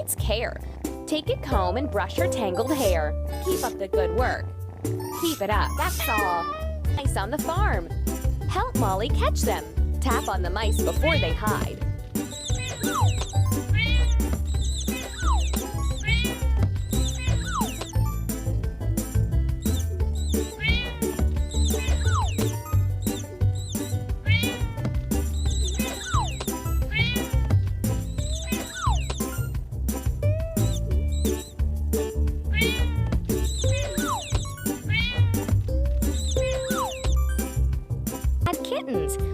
needs care. Take a comb and brush her tangled hair. Keep up the good work. Keep it up, that's all. Mice on the farm. Help Molly catch them. Tap on the mice before they hide.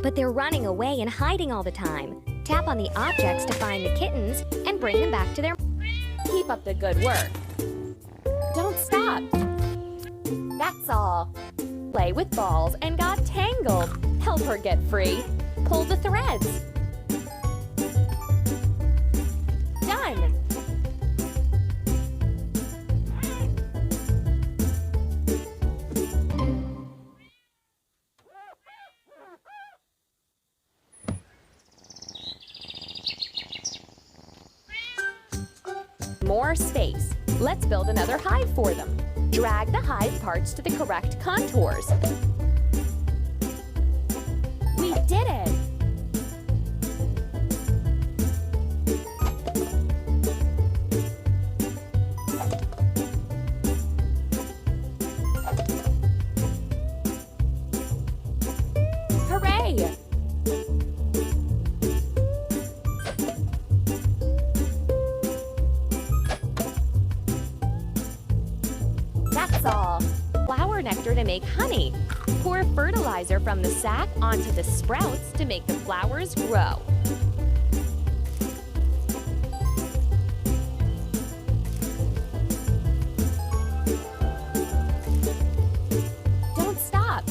But they're running away and hiding all the time. Tap on the objects to find the kittens and bring them back to their... Keep up the good work. Don't stop. That's all. Play with balls and got tangled. Help her get free. Pull the threads. Done. More space. Let's build another hive for them. Drag the hive parts to the correct contours. We did it! Hooray! That's all. Flower nectar to make honey. Pour fertilizer from the sac onto the sprouts to make the flowers grow. Don't stop.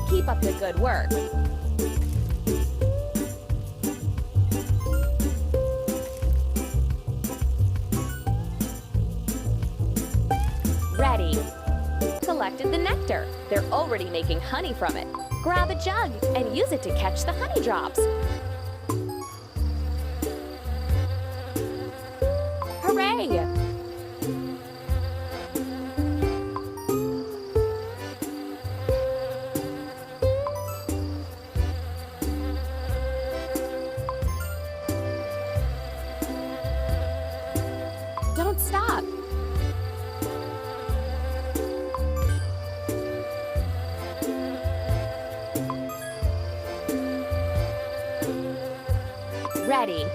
Keep up the good work. Ready. Collected the nectar. They're already making honey from it. Grab a jug and use it to catch the honey drops. Hooray! Don't stop. Ready.